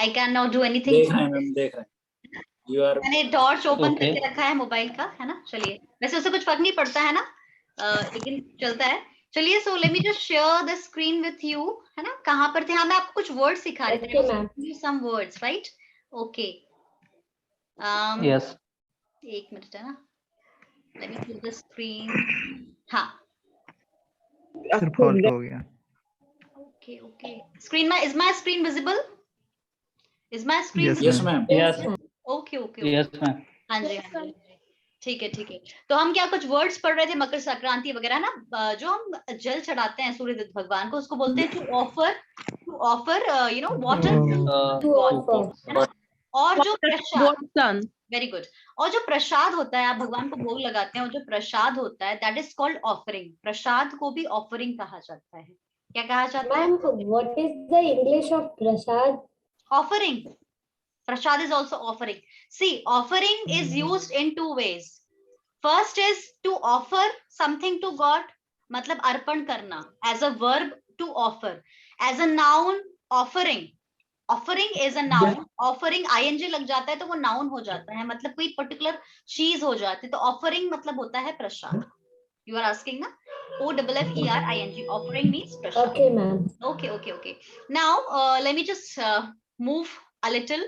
I cannot do anything. देख रहे हैं मैम, देख रहे हैं। You are मैंने टॉर्च ओपन Okay. करके रखा है मोबाइल का, है ना। चलिए, वैसे उससे कुछ फर्क नहीं पड़ता है ना, लेकिन चलता है। चलिए, so let me just share the screen with you, है ना। कहाँ पर थे? हाँ, मैं आपको कुछ वर्ड सिखा रही थी। Okay, ma'am. Some words, right? Okay. Yes. एक मिनट, है ना। Let me put the screen. हाँ, सर फॉल्ट हो गया। Okay okay. Screen, is my screen visible? Is my screen? Yes, yes ma'am. Yes. Okay okay. Yes, ma'am. हाँ जी, हाँ जी, ठीक है ठीक है। तो हम क्या कुछ वर्ड्स पढ़ रहे थे, मकर संक्रांति वगैरह ना, जो हम जल चढ़ाते हैं सूर्य भगवान को, उसको बोलते हैं to offer you no water. To offer. और जो प्रसाद, वेरी गुड, और जो प्रसाद होता है, आप भगवान को भोग लगाते हैं, और जो प्रसाद होता है दैट इज कॉल्ड ऑफरिंग। प्रसाद को भी ऑफरिंग कहा जाता है। क्या कहा जाता है? Ma'am, what is the English of prasad? Offering. Prasad is also offering. See, offering is used in two ways. First is to offer something to God, मतलब अर्पण करना, as a verb to offer. As a noun, offering. Offering is a noun. Offering ing लग जाता है तो वो noun हो जाता है, मतलब कोई particular चीज हो जाती है। तो offering मतलब होता है प्रसाद। You are asking ना? OFFERING. Offering means prasad. Okay, ma'am. Okay. Now, let me just move a little.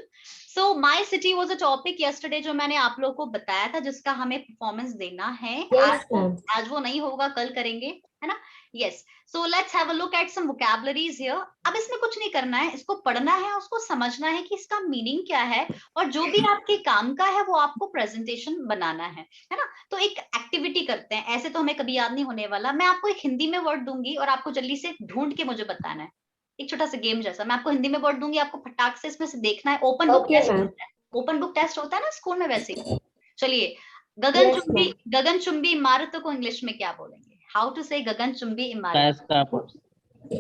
So, my city was a topic yesterday जो मैंने आप लोगों को बताया था, जिसका हमें परफॉर्मेंस देना है। Yes, ma'am. आज वो नहीं होगा, कल करेंगे, है ना। Yes. So let's have a look at some vocabularies here. अब इसमें कुछ नहीं करना है, इसको पढ़ना है, उसको समझना है कि इसका मीनिंग क्या है, और जो भी आपके काम का है वो आपको प्रेजेंटेशन बनाना है ना। तो एक एक्टिविटी करते हैं, ऐसे तो हमें कभी याद नहीं होने वाला। मैं आपको एक हिंदी में वर्ड दूंगी और आपको जल्दी से ढूंढ के मुझे बताना है। एक छोटा सा गेम जैसा, मैं आपको हिंदी में वर्ड दूंगी, आपको फटाक से इसमें से देखना है। Open book Okay, test ma'am. होता है, ओपन बुक टेस्ट होता है ना स्कूल में, वैसे ही। चलिए, Yes, गगनचुंबी इमारतों को इंग्लिश में क्या बोलेंगे? हाउ टू से गगनचुंबी इमारत? Skyscraper.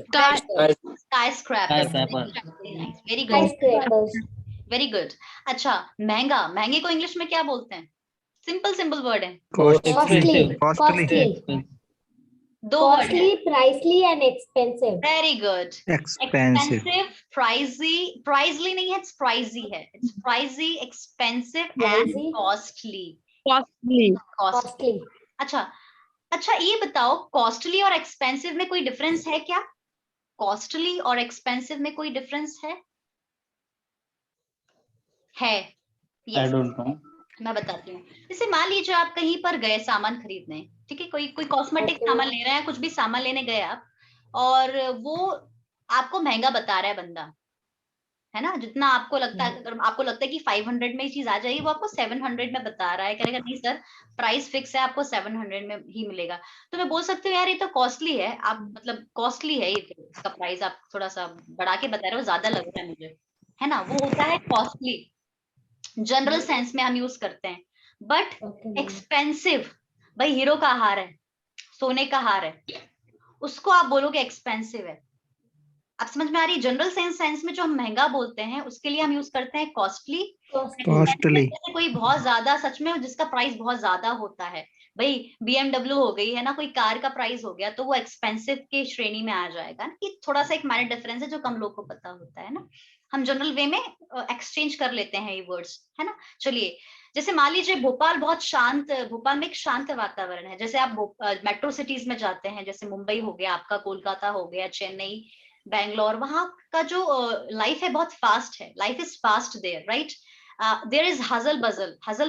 Skyscraper. Skyscraper. Very good. Skyscrapers. Very good. अच्छा, महंगे को इंग्लिश में क्या बोलते हैं? सिंपल वर्ड है, Costly. Costly. दो वर्ड है। Costly, pricely, and expensive. Very good. Expensive. Pricely नहीं है, it's pricey है। It's pricey, expensive and Pricey. costly. Costly. अच्छा, ये बताओ, कॉस्टली और एक्सपेंसिव में कोई डिफरेंस है क्या? कॉस्टली और एक्सपेंसिव में कोई डिफरेंस है? I Yes. don't know. मैं बताती हूँ। जैसे मान लीजिए आप कहीं पर गए सामान खरीदने, ठीक है, कोई कॉस्मेटिक Okay. सामान ले रहे हैं, कुछ भी सामान लेने गए आप, और वो आपको महंगा बता रहा है बंदा, है ना। जितना आपको लगता है, अगर आपको लगता है कि 500 में ये चीज आ जाएगी, वो आपको 700 में बता रहा है। करेगा नहीं सर, प्राइस फिक्स है, आपको 700 में ही मिलेगा। तो मैं बोल सकती हूँ यार ये तो कॉस्टली है, आप मतलब कॉस्टली है ये, इसका प्राइस आप थोड़ा सा बढ़ा के बता रहे हो, ज्यादा लग रहा है मुझे, है ना। वो होता है कॉस्टली, जनरल सेंस में हम यूज करते हैं। But Okay, ma'am. एक्सपेंसिव, भाई हीरो का हार है, सोने का हार है, उसको आप बोलोगे एक्सपेंसिव है। आप समझ में आ रही है? जनरल सेंस में जो हम महंगा बोलते हैं, उसके लिए हम यूज करते हैं कॉस्टली। Costly. कोई बहुत ज्यादा, सच में जिसका प्राइस बहुत ज्यादा होता है, भाई BMW हो गई है ना, कोई कार का प्राइस हो गया, तो वो एक्सपेंसिव के श्रेणी में आ जाएगा ना। कि थोड़ा सा एक माइनर डिफरेंस है जो कम लोग को पता होता है ना। हम जनरल वे में एक्सचेंज कर लेते हैं ये वर्ड्स, है ना। चलिए, जैसे मान लीजिए भोपाल भोपाल में एक शांत वातावरण है। जैसे आप मेट्रो सिटीज में जाते हैं, जैसे मुंबई हो गया आपका, कोलकाता हो गया, चेन्नई, बैंगलोर, वहां का जो लाइफ है बहुत फास्ट है। Life is fast there, right. There is hustle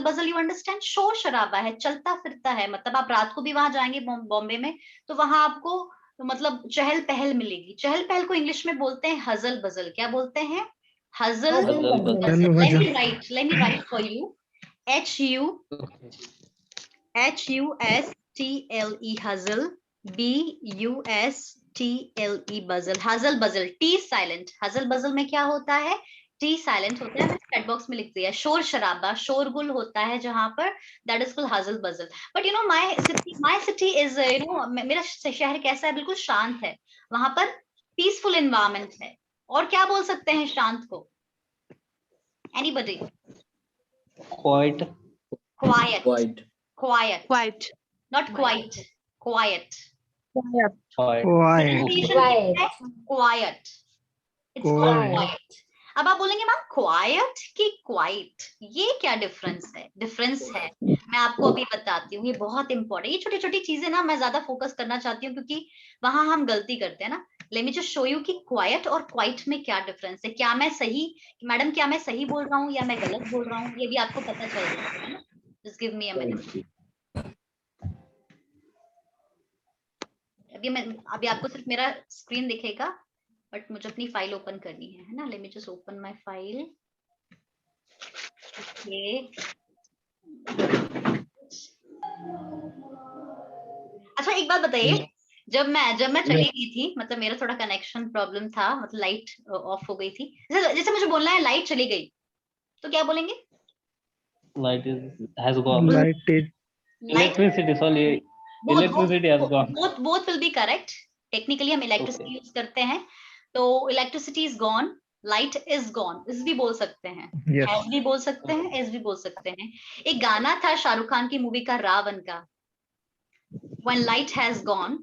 bustle, you understand, शोर शराबा है, चलता फिरता है। मतलब आप रात को भी वहां जाएंगे बॉम्बे में, तो वहां आपको मतलब चहल पहल मिलेगी। चहल पहल को इंग्लिश में बोलते हैं हजल बजल। क्या बोलते हैं? हजल Buzzel. बजल। Let me write for you. HUSTLE hustle, BUSTLE buzzle, hustle buzzle, T silent। hustle buzzle में क्या होता है? T silent होता है। मैंने चैट बॉक्स में लिख दिया। शोर शराबा, शोरगुल होता है जहां पर, that is called hustle buzzle। But you know my city is मेरा शहर कैसा है? बिल्कुल शांत है, वहां पर पीसफुल एनवायरनमेंट है। और क्या बोल सकते हैं शांत को? Anybody? Quiet. Quiet. Not quite. Quiet. Quiet. Pronunciation क्या है? Quiet. It's called Quiet. quiet. अब आप बोलेंगे मैम क्वाइट कि क्वाइट, ये क्या डिफरेंस है? मैं आपको अभी बताती हूँ, ये बहुत इंपॉर्टेंट, ये छोटी छोटी चीजें ना मैं ज्यादा फोकस करना चाहती हूँ क्योंकि वहां हम गलती करते हैं ना। Let me just show you कि क्वाइट और क्वाइट में क्या डिफरेंस है। क्या मैं सही, मैडम क्या मैं सही बोल रहा हूँ या मैं गलत बोल रहा हूँ, ये भी आपको पता चल जाएगा ना। Just give me a minute. अभी आपको सिर्फ मेरा स्क्रीन दिखेगा, बट मुझे अपनी फाइल ओपन करनी है ना। Let me just open my file. Okay, अच्छा एक बात बताइए, जब मैं चली गई थी, मतलब मेरा थोड़ा कनेक्शन प्रॉब्लम था, मतलब लाइट ऑफ हो गई थी, जैसे मुझे बोलना है लाइट चली गई, तो क्या बोलेंगे? Light has gone. Light is Electricity, sorry. Electricity has gone. both will be correct. Technically हम इलेक्ट्रिसिटी यूज करते हैं, तो electricity is gone, light is gone, इस भी बोल सकते हैं, yes. एस भी बोल सकते हैं, एस भी बोल सकते हैं। एक गाना था शाहरुख खान की मूवी का, रावण का, When light has gone,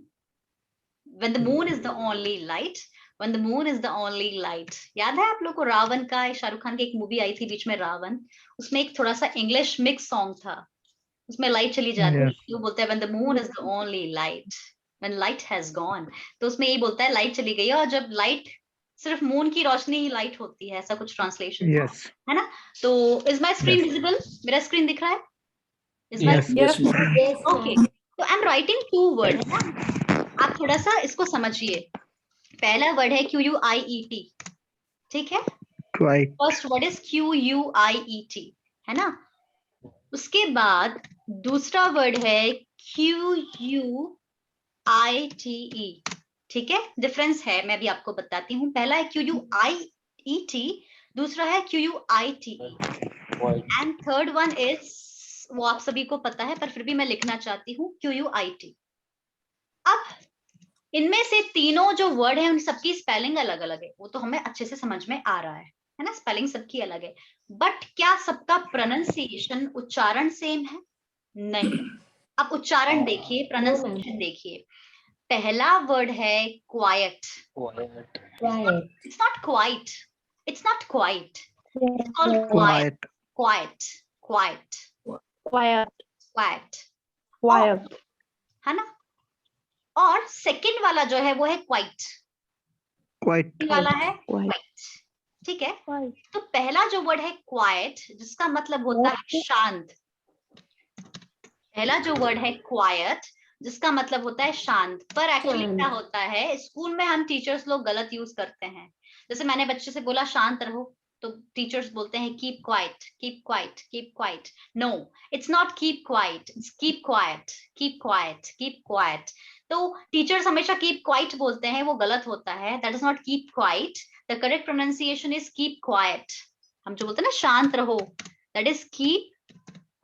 when the moon is the only light, when the moon is the only light। याद है आप लोग को रावण का? शाहरुख खान की एक मूवी आई थी बीच में, रावण, उसमें एक थोड़ा सा इंग्लिश मिक्स सॉन्ग था, उसमें लाइट चली जाती है, Yes. वो बोलते हैं when the moon is the only light, when light has gone, तो उसमें यही बोलता है लाइट चली गई है, और जब लाइट, सिर्फ मून की रोशनी ही लाइट होती है, ऐसा कुछ ट्रांसलेशन Yes. है ना। तो इज माय स्क्रीन विजिबल? मेरा स्क्रीन दिख रहा है? Is my Yes. Yes, ma'am. Yes, okay, ma'am. तो आई एम राइटिंग 2 वर्ड है ना, आप थोड़ा सा इसको समझिए। पहला वर्ड है QUIET, ठीक है, Quite. First word is QUIET, है ना। उसके बाद दूसरा वर्ड है QUITE, ठीक है, डिफरेंस है, मैं भी आपको बताती हूँ। पहला है QUIET, दूसरा है QUITE, and third one is, वो आप सभी को पता है पर फिर भी मैं लिखना चाहती हूँ, QUIT। अब इनमें से तीनों जो वर्ड है उन सबकी स्पेलिंग अलग अलग है, वो तो हमें अच्छे से समझ में आ रहा है ना, स्पेलिंग सबकी अलग है, बट क्या सबका प्रोनाउंसिएशन, उच्चारण सेम है? नहीं। अब उच्चारण देखिए, प्रोनाउंसिएशन देखिए। पहला वर्ड है quite, Quiet. It's not quite, it's not quite, it's called quite, Quiet. Quite, Quiet. Quite, Quiet. है ना। और सेकंड वाला जो है वो है क्वाइट, Quite. वाला है Quiet. क्वाइट, ठीक है। Quiet. तो पहला जो वर्ड है क्वाइट, जिसका मतलब होता है शांत, पहला जो वर्ड है क्वाइट जिसका मतलब होता है शांत, पर एक्चुअली शांत। क्या होता है, स्कूल में हम टीचर्स लोग गलत यूज करते हैं। जैसे मैंने बच्चे से बोला शांत रहो, तो टीचर्स बोलते हैं keep quiet, keep quiet, keep quiet. No, it's not keep quiet, it's keep quiet, keep quiet, keep quiet. तो टीचर्स हमेशा कीप क्वाइट बोलते हैं, वो गलत होता है, that is not keep quiet, the correct pronunciation is keep quiet. हम जो बोलते हैं ना शांत रहो, दैट इज कीप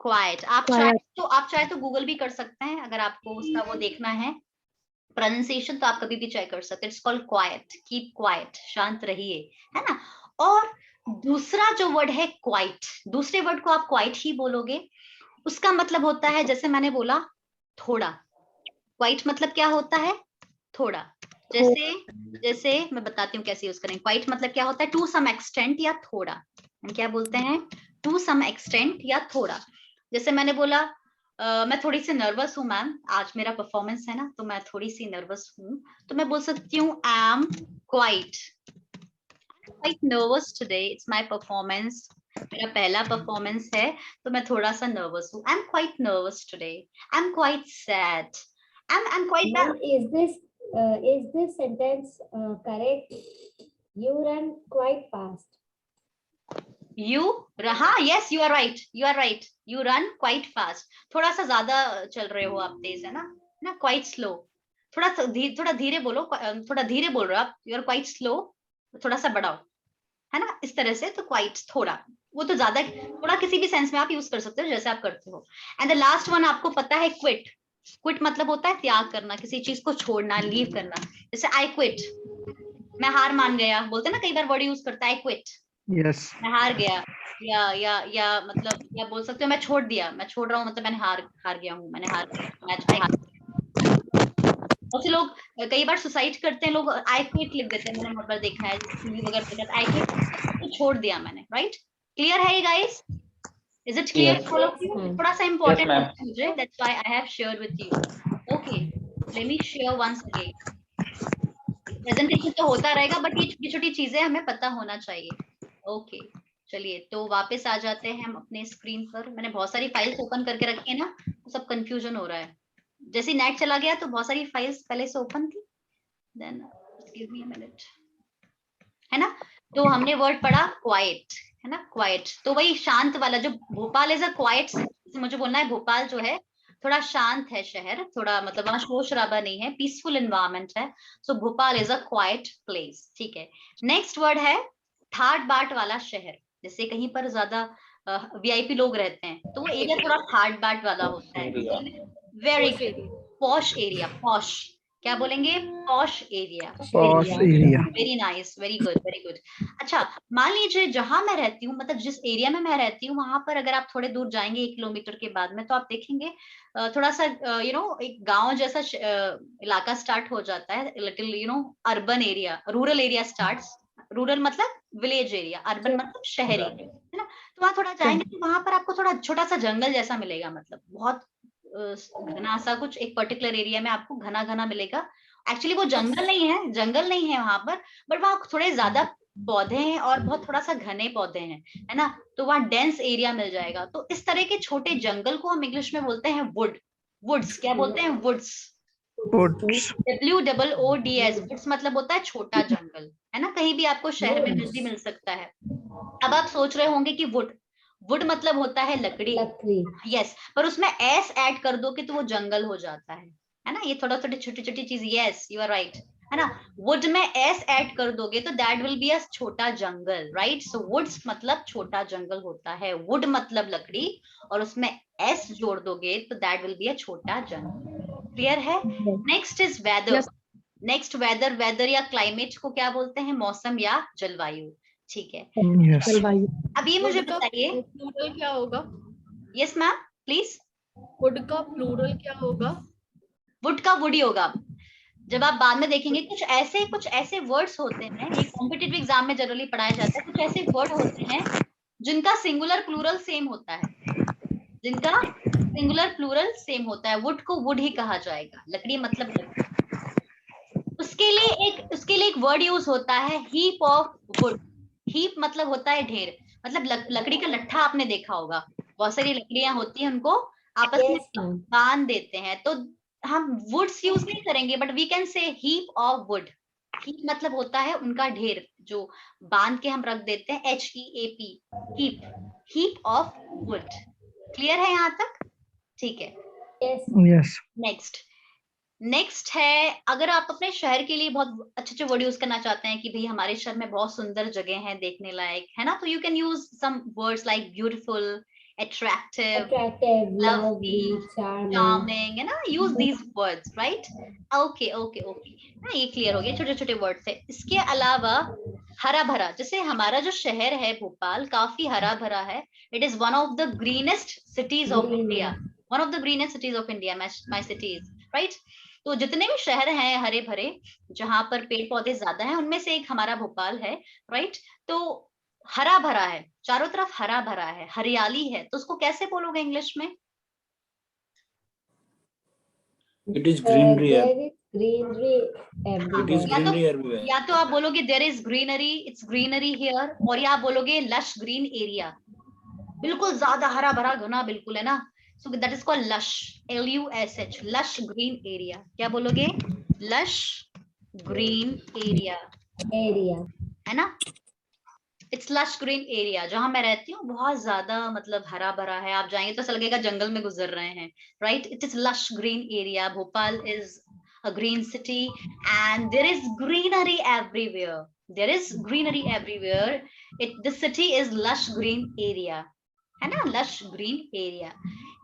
क्वाइट। आप चाहे तो गूगल भी कर सकते हैं, अगर आपको उसका वो देखना है प्रोनाउंसिएशन, तो आप कभी भी चेक कर सकते हैं। It's called quite, keep quite, शांत रहिए, है ना। और दूसरा जो वर्ड है क्वाइट, दूसरे वर्ड को आप क्वाइट ही बोलोगे, उसका मतलब होता है, जैसे मैंने बोला थोड़ा, क्वाइट मतलब क्या होता है, थोड़ा। जैसे मैं बताती हूँ कैसे यूज करें। क्वाइट मतलब क्या होता है, टू सम एक्सटेंट या थोड़ा, हम क्या बोलते हैं, टू सम एक्सटेंट या थोड़ा। जैसे मैंने बोला मैं थोड़ी सी नर्वस हूँ मैम, आज मेरा परफॉर्मेंस है ना, तो मैं थोड़ी सी नर्वस हूँ, तो मैं बोल सकती हूँ I am quite nervous today, it's my performance, मेरा पहला परफॉर्मेंस है, तो मैं थोड़ा सा नर्वस हूँ। I am quite nervous today, I am quite sad, I'm quite Ma'am, is this sentence correct? You run quite fast. हाँ, yes, you are right, you run quite fast। थोड़ा सा ज्यादा चल रहे हो आप, तेज है ना, quite slow, थोड़ा धीरे बोलो, थोड़ा धीरे बोल रहे हो आप, you are quite slow, थोड़ा सा बढ़ाओ, है ना, इस तरह से। तो quite थोड़ा, वो तो ज्यादा, थोड़ा किसी भी सेंस में आप यूज कर सकते हो जैसे आप करते हो। एंड द लास्ट वन आपको पता है क्विट, क्विट मतलब होता है त्याग करना, किसी चीज को छोड़ना, लीव करना। जैसे आई क्विट, मैं हार मान गया, बोलते ना कई बार वर्ड यूज करता है आई क्विट, Yes. मैं हार गया, या मतलब या बोल सकते हो मैं छोड़ दिया, मैं छोड़ रहा हूँ, मतलब मैंने हार गया हूँ, मैंने मैच में हार। और फिर लोग कई बार सुसाइड करते हैं, लोग आई क्विट लिख देते हैं, मैंने बहुत बार देखा है, टीवी वगैरह देखा है, आई क्विट तो छोड़ दिया मैंने, राइट? क्लियर है ये guys? Is it clear Yes. All of you? थोड़ा सा इंपॉर्टेंट ma'am. है मुझे, that's why I have shared with you. Okay, let me share once again. Presentation तो होता रहेगा, बट ये छोटी छोटी चीजें हमें पता होना चाहिए। ओके, चलिए तो वापस आ जाते हैं हम अपने स्क्रीन पर। मैंने बहुत सारी फाइल्स ओपन करके रखी है ना, तो सब कंफ्यूजन हो रहा है। जैसे नेट चला गया तो बहुत सारी फाइल्स पहले से ओपन थी, then give me a minute, है ना? तो हमने वर्ड पढ़ा क्वाइट, है ना? क्वाइट तो वही शांत वाला, जो भोपाल इज अ क्वाइट, मुझे बोलना है भोपाल जो है थोड़ा शांत है शहर, थोड़ा मतलब वहां शोर शराबा नहीं है, पीसफुल एनवायरनमेंट है, so Bhopal is a quiet place. ठीक है, नेक्स्ट वर्ड है ठाट बाट वाला शहर। जैसे कहीं पर ज्यादा वीआईपी लोग रहते हैं तो वो एरिया थोड़ा ठाट बाट वाला होता है। Very good, posh area, posh क्या बोलेंगे? Posh area. Posh area. Very nice, very good, very good. अच्छा, मान लीजिए जहां मैं रहती हूँ, मतलब जिस एरिया में मैं रहती हूँ, वहां पर अगर आप थोड़े दूर जाएंगे 1 किलोमीटर के बाद में, तो आप देखेंगे थोड़ा सा एक गांव जैसा इलाका स्टार्ट हो जाता है, little urban area, rural area starts. Rural मतलब विलेज एरिया, अर्बन मतलब शहर एरिया, है ना? तो वहां थोड़ा जाएंगे तो वहां पर आपको थोड़ा छोटा सा जंगल जैसा मिलेगा, मतलब बहुत घना सा कुछ एक पर्टिकुलर एरिया में आपको घना घना मिलेगा। एक्चुअली वो जंगल नहीं है, जंगल नहीं है वहां पर, बट वहां थोड़े ज्यादा पौधे हैं और बहुत थोड़ा सा घने पौधे हैं, है ना? तो वहां डेंस एरिया मिल जाएगा। तो इस तरह के छोटे जंगल को हम इंग्लिश में बोलते हैं वुड। वुड्स क्या बोलते हैं? वुड्स। Woods. WOODS, वुड्स मतलब होता है छोटा जंगल, है ना? कहीं भी आपको शहर में भी मिल सकता है। अब आप सोच रहे होंगे कि वुड, वुड मतलब होता है लकड़ी। लकड़ी। यस, पर उसमें एस ऐड कर दो कि तो वो जंगल हो जाता है ना? ये थोड़ा थोड़ी छोटी छोटी चीज, यस यू आर राइट, है ना? वुड में एस ऐड कर दोगे तो दैट विल बी अ छोटा जंगल, राइट? सो वुड्स मतलब छोटा जंगल होता है, वुड मतलब लकड़ी, और उसमें एस जोड़ दोगे तो दैट विल बी अ छोटा जंगल। क्लियर है? Next is weather. Next weather, weather या क्लाइमेट को क्या बोलते हैं? मौसम या जलवायु। ठीक है, Yes. जलवायु। अब ये मुझे बताइए। प्लूरल क्या होगा? Yes ma'am please. वुड का प्लूरल क्या होगा? वुड का वुड ही होगा। जब आप बाद में देखेंगे कुछ ऐसे वर्ड्स होते हैं, ये कॉम्पिटिटिव एग्जाम में जनरली पढ़ाया जाता है, कुछ ऐसे वर्ड होते हैं जिनका सिंगुलर प्लूरल सेम होता है, जिनका सिंगुलर प्लूरल सेम होता है। वुड को वुड ही कहा जाएगा, लकड़ी मतलब लकड़ी। उसके लिए एक वर्ड यूज होता है, हीप ऑफ वुड। हीप मतलब होता है ढेर, मतलब लकड़ी का लट्ठा आपने देखा होगा, बहुत सारी लकड़ियां होती हैं, उनको आपस में बांध देते हैं, तो हम वुड्स यूज नहीं करेंगे, but we can say heap of wood. Heap मतलब होता है उनका ढेर, जो बांध के हम रख देते हैं, HEAP, heap, heap of would. Clear है यहाँ तक? ठीक है, Yes. नेक्स्ट है, अगर आप अपने शहर के लिए बहुत अच्छे अच्छे वर्ड यूज करना चाहते हैं कि भाई हमारे शहर में बहुत सुंदर जगह हैं देखने लायक, है ना? तो you can use some words like beautiful, attractive, lovely, charming, है ना? Use these words, right? Okay okay okay, ये क्लियर हो गया, छोटे छोटे वर्ड्स है। इसके अलावा हरा भरा, जैसे हमारा जो शहर है भोपाल काफी हरा भरा है, it is one of the greenest cities of India, one of the greenest cities of India, my city is, right? तो जितने भी शहर हैं हरे भरे, जहां पर पेड़ पौधे ज्यादा हैं, उनमें से एक हमारा भोपाल है, राइट? तो हरा भरा है, चारों तरफ हरा भरा है, हरियाली है, तो उसको कैसे बोलोगे इंग्लिश में? It is greenery. There is greenery It is everywhere. greenery everywhere. या तो आप बोलोगे there is greenery, it's greenery here, और या आप बोलोगे लश ग्रीन एरिया, बिल्कुल ज्यादा हरा भरा घना बिल्कुल, है ना? So that is called lush, LUSH, lush green area. क्या बोलोगे? लश ग्रीन एरिया, है ना? It's lush green area. जहां मैं रहती हूँ बहुत ज्यादा मतलब हरा भरा है, आप जाएंगे तो ऐसा लगेगा जंगल में गुजर रहे हैं, right? It is lush green area. Bhopal is a green city and there is greenery everywhere, there is greenery everywhere. The city is lush green area, है ना? lush green area.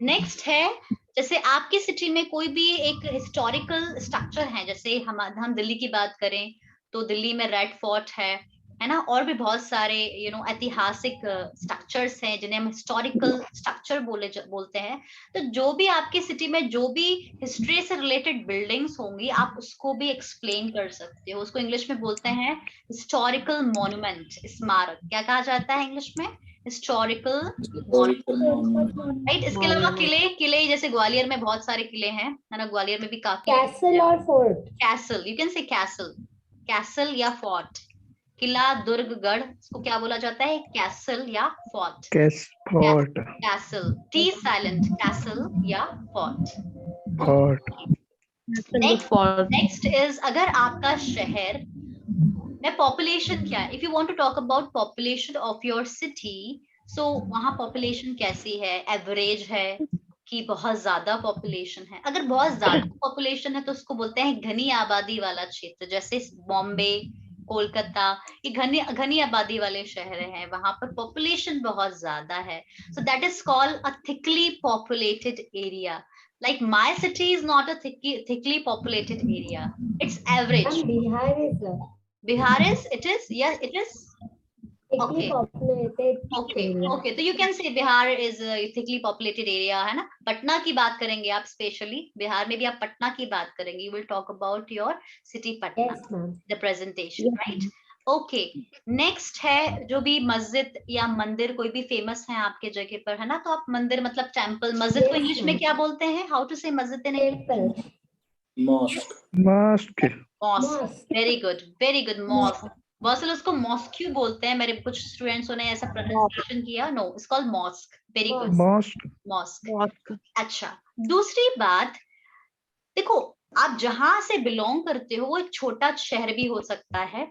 नेक्स्ट है, जैसे आपकी सिटी में कोई भी एक हिस्टोरिकल स्ट्रक्चर है, जैसे हम दिल्ली की बात करें तो दिल्ली में रेड फोर्ट है, है ना, और भी बहुत सारे ऐतिहासिक स्ट्रक्चर्स हैं जिन्हें हम हिस्टोरिकल स्ट्रक्चर बोलते हैं। तो जो भी आपकी सिटी में जो भी हिस्ट्री से रिलेटेड बिल्डिंग्स होंगी, आप उसको भी एक्सप्लेन कर सकते हो। उसको इंग्लिश में बोलते हैं हिस्टोरिकल मॉन्यूमेंट, स्मारक। क्या कहा जाता है इंग्लिश में? Historical monument, right. इसके अलावा किले जैसे ग्वालियर में बहुत सारे किले हैं, है ना, ग्वालियर में भी काफी। कैसल और fort. Castle, you can say castle या फोर्ट। किला, दुर्ग, गढ़, इसको क्या बोला जाता है? कैसल या fort. Fort. Castle, T silent, castle या फोर्ट। फोर्ट। नेक्स्ट इज, अगर आपका शहर में पॉपुलेशन क्या है, if you want to talk about population of your city, so वहां पॉपुलेशन कैसी है? एवरेज है कि बहुत ज्यादा पॉपुलेशन है? अगर बहुत ज्यादा पॉपुलेशन है तो उसको बोलते हैं घनी आबादी वाला क्षेत्र, जैसे बॉम्बे, कोलकाता, ये घनी आबादी वाले शहर हैं, वहां पर पॉपुलेशन बहुत ज्यादा है। So that is called a thickly populated area. Like my city is not a thickly populated area. It's average. Bihar is, it is, yes, it is. thickly populated area. Okay. तो you can say Bihar is a thickly populated area, है ना। पटना की बात करेंगे आप, specially Bihar में भी आप पटना की बात करेंगे। You will talk about your city Patna. Yes, ma'am. The presentation, right? Okay, next है जो भी मस्जिद या मंदिर कोई भी फेमस है आपके जगह पर, है ना, तो आप मंदिर मतलब टेम्पल, मस्जिद को इंग्लिश में क्या बोलते हैं? हाउ टू से मस्जिद in English? Mosque. Mosque. Mosque, very good, mosque. बहुत से लोग उसको मॉस्क्यू बोलते हैं, मेरे कुछ स्टूडेंट्स ने ऐसा प्रोनाउंसिएशन किया। No, it's called mosque. Very good, mosque. अच्छा, दूसरी बात, देखो आप जहां से बिलोंग करते हो वो एक छोटा शहर भी हो सकता है,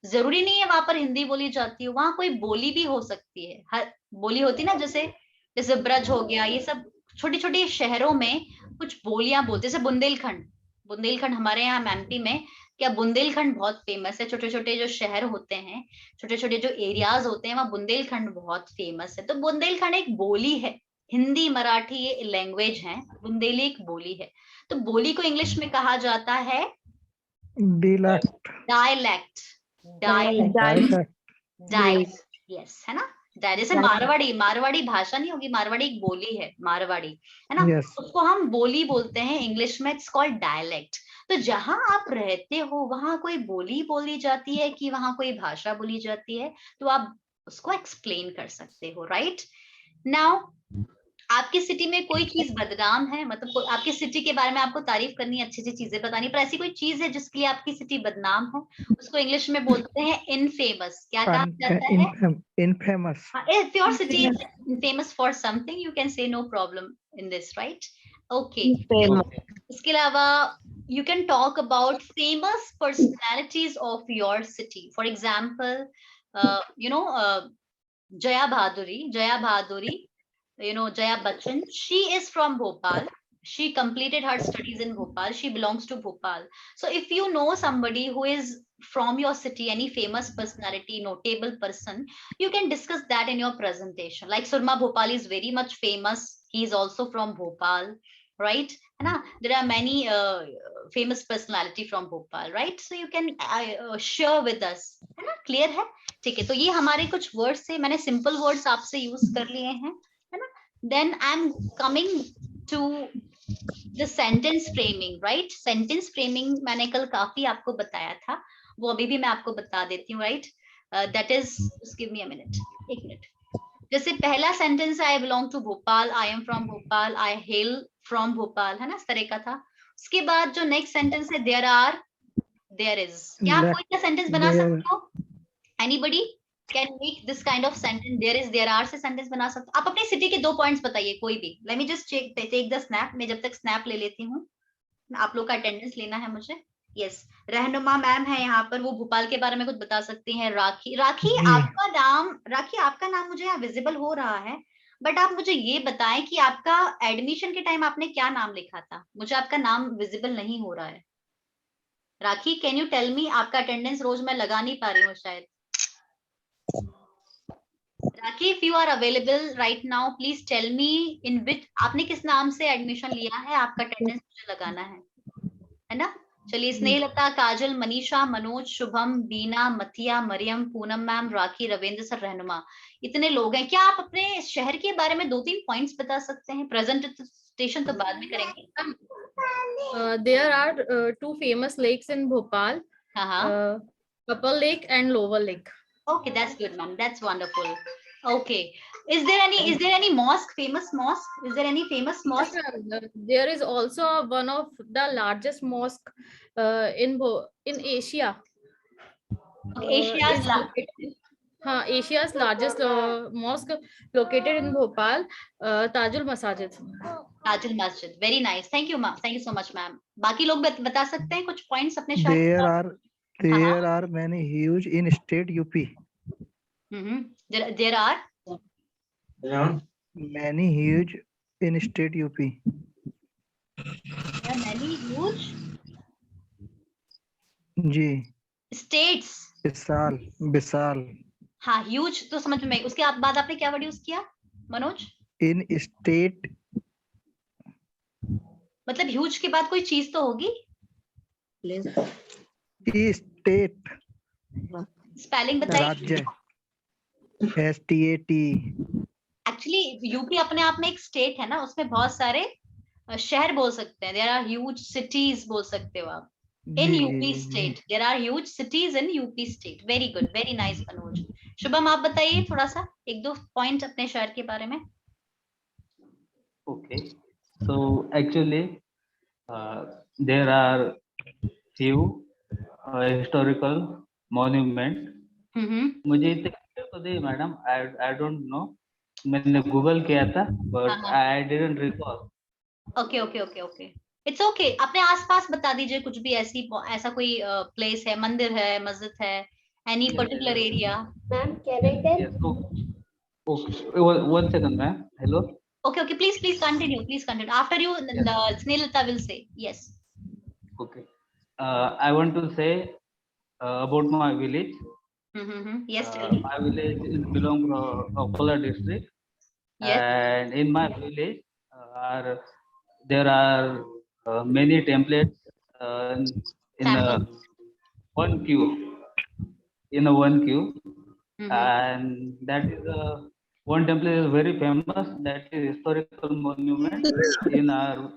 जरूरी नहीं है वहां पर हिंदी बोली जाती है, वहां कोई बोली भी हो सकती है। हर बोली होती है ना, जैसे ब्रज हो गया, ये सब छोटी छोटी शहरों में कुछ बोलियां बोलते हैं। जैसे बुंदेलखंड हमारे यहाँ एमपी में, क्या बुंदेलखंड बहुत फेमस है। छोटे छोटे जो शहर होते हैं, छोटे छोटे जो एरियाज होते हैं, वहाँ बुंदेलखंड बहुत फेमस है। तो बुंदेलखंड एक बोली है, हिंदी मराठी ये लैंग्वेज है, बुंदेली एक बोली है। तो बोली को इंग्लिश में कहा जाता है डायलैक्ट। यस, है ना। जैसे मारवाड़ी भाषा नहीं होगी, मारवाड़ी एक बोली है, मारवाड़ी, है ना। Yes. उसको हम बोली बोलते हैं इंग्लिश में, इट्स कॉल्ड डायलेक्ट। तो जहां आप रहते हो वहां कोई बोली बोली जाती है कि वहां कोई भाषा बोली जाती है, तो आप उसको एक्सप्लेन कर सकते हो, राइट। नाउ आपकी सिटी में कोई चीज बदनाम है, मतलब आपकी सिटी के बारे में आपको तारीफ करनी, अच्छी अच्छी चीजें बतानी, पर ऐसी कोई चीज है जिसके लिए आपकी सिटी बदनाम है, उसको इंग्लिश में बोलते हैं इनफेमस। क्या कहा जाता है? Infamous. If your city is famous for something, you can say no problem in this, right? Okay. इसके अलावा you can talk about famous personalities of your city. For example, Jaya Bhaduri, Jaya Bachchan, she is from Bhopal. She completed her studies in Bhopal. She belongs to Bhopal. So if you know somebody who is from your city, any famous personality, notable person, you can discuss that in your presentation. Like Surma Bhopal is very much famous. He is also from Bhopal, right? There are many famous personality from Bhopal, right? So you can share with us. है ना, clear है? ठीक है, तो ये हमारे कुछ words थे, मैंने सिंपल वर्ड्स आपसे यूज कर लिए हैं, है ना। Then I'm coming to the sentence framing, right? Sentence framing मैंने कल काफी आपको बताया था, वो अभी भी मैं आपको बता देती हूँ, right? That is, just give me a minute, एक मिनट। जैसे पहला सेंटेंस है, I belong to Bhopal, I am from Bhopal, I hail from Bhopal, है ना, इस तरह का था। उसके बाद जो नेक्स्ट सेंटेंस है, there are, there is, क्या आप कोई सा सेंटेंस बना सकते हो? Anybody can make this kind of sentence? There is, there are से सेंटेंस बना सकते हो। आप अपनी सिटी के 2 पॉइंट्स बताइए, कोई भी। Let me just take the snap. मैं जब तक स्नैप ले लेती हूँ, आप लोग का अटेंडेंस लेना है मुझे। यस, रहनुमा मैम है यहाँ पर, वो भोपाल के बारे में कुछ बता सकती हैं। राखी आपका नाम मुझे यहाँ विजिबल हो रहा है, बट आप मुझे ये बताएं कि आपका एडमिशन के टाइम आपने क्या नाम लिखा था? मुझे आपका नाम विजिबल नहीं हो रहा है। राखी, कैन यू टेल मी? आपका अटेंडेंस रोज मैं लगा नहीं पा रही हूँ शायद। राखी, if you are available right now, please tell me in which, आपने किस नाम से एडमिशन लिया है, आपका अटेंडेंस मुझे लगाना है ना। चलिए, स्नेहलता, काजल, मनीषा, मनोज, शुभम, बीना, मथिया, मरियम, पूनम मैम, राखी, रविंद्र सर, रहनुमा, इतने लोग हैं। क्या आप अपने शहर के बारे में 2-3 पॉइंट्स बता सकते हैं? प्रेजेंटेशन तो बाद में करेंगे। There are two famous lakes in Bhopal, हाँ, Upper Lake and Lower Lake. okay, that's good, ma'am. That's wonderful. Okay, is there any mosque, famous mosque? Is there any famous mosque? Yes, ma'am. There is also one of the largest mosque in Asia. Asia's Asia's largest mosque located in Bhopal, Tajul Masajid. Tajul Masjid, very nice, thank you ma'am, thank you so much ma'am. बाकी लोग बता सकते हैं कुछ points अपने शहर के? There are many huge in state UP. There are Many huge in state UP. many huge ji, states. विशाल हाँ, huge तो समझ में, उसके बाद आपने क्या वर्ड यूज किया मनोज? in state, मतलब huge के बाद कोई चीज तो होगी। state, स्पेलिंग बताइए। राज्य, STAT. एक्चुअली यूपी अपने आप में एक स्टेट है ना, उसमें बहुत सारे शहर बोल सकते हैं। देयर आर ह्यूज सिटीज बोल सकते हो आप। In UP state there are huge cities in UP state. Very good, very nice Manoj. Shubham आप बताइए थोड़ा सा 1-2 पॉइंट अपने शहर के बारे में। Okay, so actually there are few historical monument. मुझे इतने तो नहीं मैडम, I don't know. मैंने गूगल किया था but I didn't recall. Okay okay okay okay, it's okay. अपने आसपास बता दीजिए कुछ भी, ऐसा कोई प्लेस है, मंदिर है, मस्जिद है, any particular area. Ma'am, can I tell? Yes, okay. One second, ma'am. Hello. Okay, please continue, after you. Yes. Snehilata will say yes. Okay. I want to say about my village. Yes, tell me. My village is belong to Akola district. Yes. And in my village there are many templates in one queue. And that is one temple is very famous, that is historical monument in our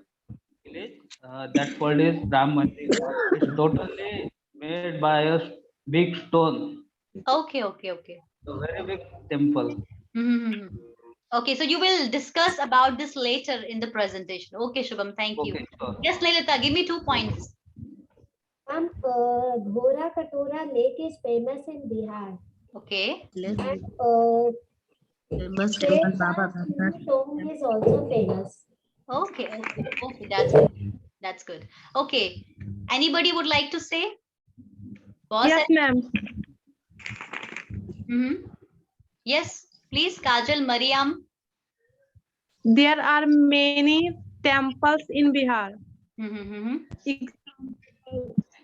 village. That called is Ram Mandir. It's totally made by a big stone. Okay. A very big temple. Okay, so you will discuss about this later in the presentation. Okay, Shubham, thank you. Okay, sure. Yes, Snehilata, give me 2 points. Ma'am, Ghora Katora Lake is famous in Bihar. Okay. And Tong is also famous. Okay, that's good. Okay, anybody would like to say? Boss? Yes, ma'am. Yes, please, Kajal, Mariam. There are many temples in Bihar.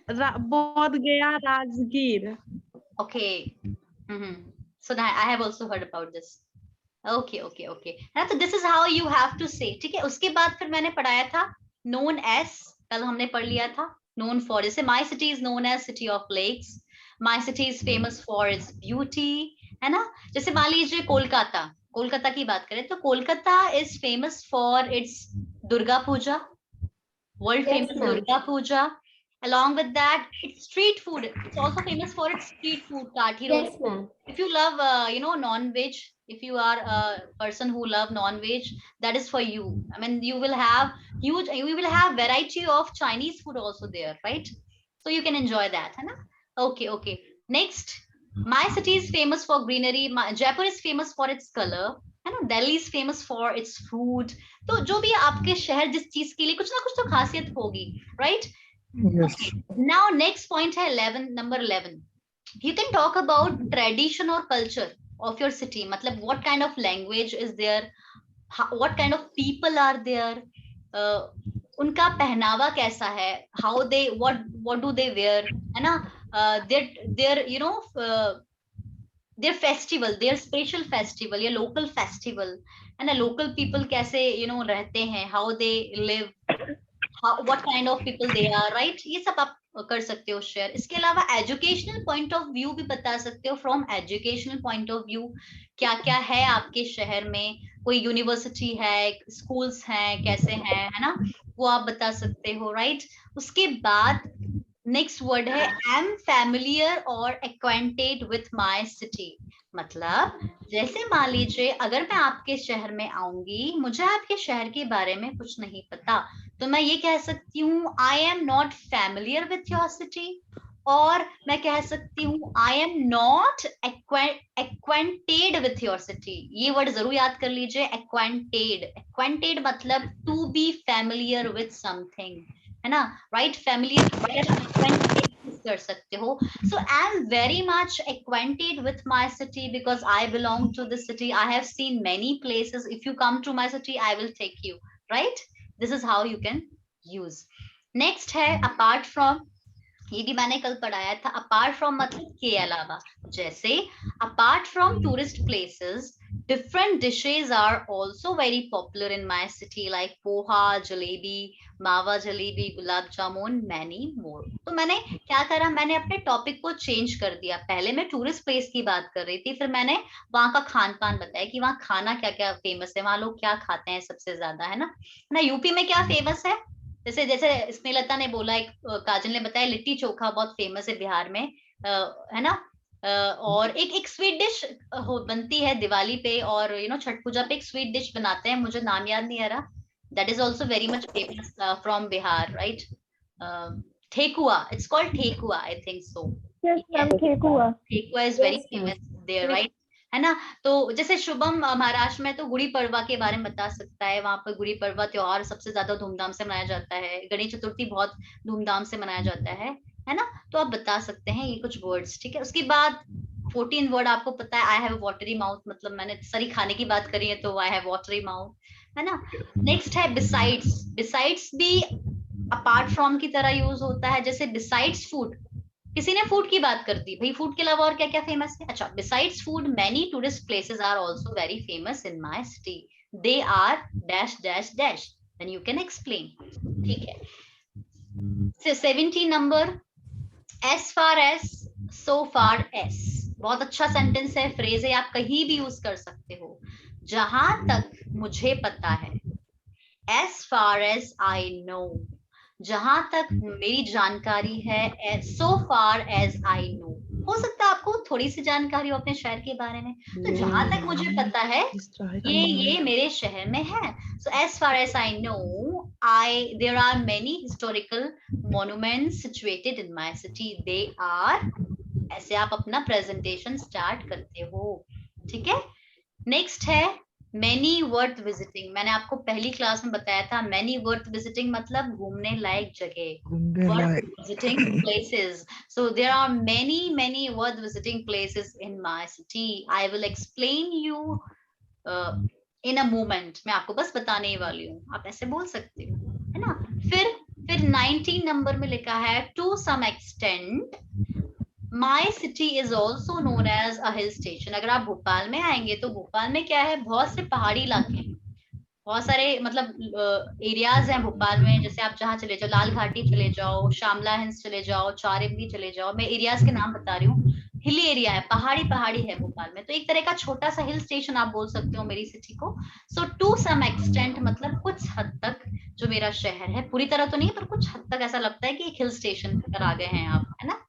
Bodh Gaya, Rajgir. Okay. So now I have also heard about this. Okay. ना तो this is how you have to say, ठीक है। उसके बाद फिर मैंने पढ़ाया था known as, कल हमने पढ़ लिया था known for, जैसे my city is known as city of lakes, my city is famous for its beauty, है ना। जैसे मान लीजिए कोलकाता की बात करें तो Kolkata is famous for its Durga Puja, world famous Durga Puja. Along with that, it's street food. It's also famous for its street food, kathi roll. Yes, ma'am. If you love, non-veg, if you are a person who love non-veg, that is for you. I mean, you will have variety of Chinese food also there, right? So you can enjoy that, है ना? Okay. Next, my city is famous for greenery. Jaipur is famous for its color. है ना? Delhi is famous for its food. तो जो भी आपके शहर जिस चीज के लिए कुछ ना कुछ तो खासियत होगी, right? Yes. Okay. Now next point है number 11. You can talk about tradition or culture of your city. मतलब what kind of language is there? What kind of people are there? उनका पहनावा कैसा है? What do they wear? है ना? Their festival, their special festival या local festival, है ना? Local people कैसे रहते हैं? How they live? What kind of people they are, right, ये सब आप कर सकते हो शेयर। इसके अलावा एजुकेशनल पॉइंट ऑफ व्यू भी बता सकते हो, from educational point of view क्या क्या है आपके शहर में, कोई यूनिवर्सिटी है, स्कूल्स हैं, कैसे हैं, है ना, वो आप बता सकते हो, राइट। उसके बाद नेक्स्ट वर्ड है आई एम फैमिलियर और एक्वेंटेड विथ माई सिटी। मतलब जैसे मान लीजिए अगर मैं आपके शहर में आऊंगी, मुझे आपके शहर के बारे में कुछ नहीं पता, तो मैं ये कह सकती हूँ I am not familiar with your city, और मैं कह सकती हूँ I am not acquainted with your city. ये वर्ड जरूर याद कर लीजिए, एक्वेंटेड। एक्वेंटेड मतलब to be familiar with something, है ना, राइट, फैमिलियर कर सकते हो। So I'm very much acquainted with my city because I belong to the city. I have seen many places. If you come to my city, I will take you, right? This is how you can use. Next है apart from, ये भी मैंने कल पढ़ाया था, apart from मतलब के अलावा। जैसे apart from tourist places, different dishes are also very popular in my city, like poha, jalebi, mawa jalebi, gulab jamun, many more. तो मैंने क्या करा, मैंने अपने टॉपिक को चेंज कर दिया। पहले मैं टूरिस्ट प्लेस की बात कर रही थी, फिर मैंने वहां का खान पान बताया कि वहाँ खाना क्या क्या फेमस है, वहां लोग क्या खाते हैं सबसे ज्यादा, है ना, यूपी में क्या फेमस है, जैसे जैसे स्नेहलता ने बोला, एक काजल ने बताया लिट्टी चोखा बहुत फेमस है बिहार में, है ना, और एक स्वीट डिश बनती है दिवाली पे, और छठ पूजा पे एक स्वीट डिश बनाते हैं, मुझे नाम याद नहीं आ रहा, that is also very much famous from Bihar, right, thekua, it's called thekua, I think so. Thekua is very famous there, right, है ना। तो जैसे शुभम महाराष्ट्र में तो गुड़ी पड़वा के बारे में बता सकता है, वहां पर गुड़ी पड़वा त्योहार सबसे ज्यादा धूमधाम से मनाया जाता है, गणेश चतुर्थी बहुत धूमधाम से मनाया जाता है ना, तो आप बता सकते हैं ये कुछ वर्ड्स, ठीक है। उसके बाद 14 वर्ड आपको पता है, आई हैव वाटरी माउथ, मतलब मैंने सारी खाने की बात करी है तो आई हैव वाटरी माउथ, है ना। नेक्स्ट है बिसाइड्स। बिसाइड्स भी अपार्ट फ्रॉम की तरह यूज होता है, जैसे बिसाइड्स फूड, किसी ने फूड की बात कर दी, भाई फूड के अलावा और क्या क्या फेमस है, अच्छा, besides food many tourist places are also very famous in my city, they are dash dash dash, then you can explain, ठीक है। 17 number, as far as, so far as, बहुत अच्छा सेंटेंस है, फ्रेज है, आप कहीं भी यूज कर सकते हो। जहां तक मुझे पता है, as far as I know, जहां तक मेरी जानकारी है, so far as I know, हो सकता है आपको थोड़ी सी जानकारी हो अपने शहर के बारे में, तो जहां तक मुझे पता है ये मेरे शहर में है। So as far as I know, there are many historical monuments situated in my city. They are, ऐसे आप अपना प्रेजेंटेशन स्टार्ट करते हो, ठीक है। नेक्स्ट है many worth visiting। मैंने आपको पहली क्लास में बताया था, many worth visiting मतलब घूमने लायक जगह, worth visiting places। So there are many worth visiting places in my city. I will explain you in a moment। मैं आपको बस बताने ही वाली हूँ, आप ऐसे बोल सकते हो, है ना। फिर 19 नंबर में लिखा है to some extent My city is also known as a hill station। अगर आप भोपाल में आएंगे तो भोपाल में क्या है, बहुत से पहाड़ी इलाके हैं, बहुत सारे मतलब एरियाज हैं भोपाल में, जैसे आप जहाँ चले जाओ, लाल घाटी चले जाओ, शामला हिल्स चले जाओ, चारिमली चले जाओ, मैं एरियाज के नाम बता रही हूँ, हिली एरिया है, पहाड़ी है भोपाल में, तो एक तरह का छोटा सा हिल स्टेशन आप बोल सकते हो मेरी सिटी को। सो टू सम एक्सटेंट मतलब कुछ हद तक जो मेरा शहर है, पूरी तरह तो नहीं पर कुछ हद तक ऐसा लगता है कि एक हिल स्टेशन पर आ गए हैं आप, है ना।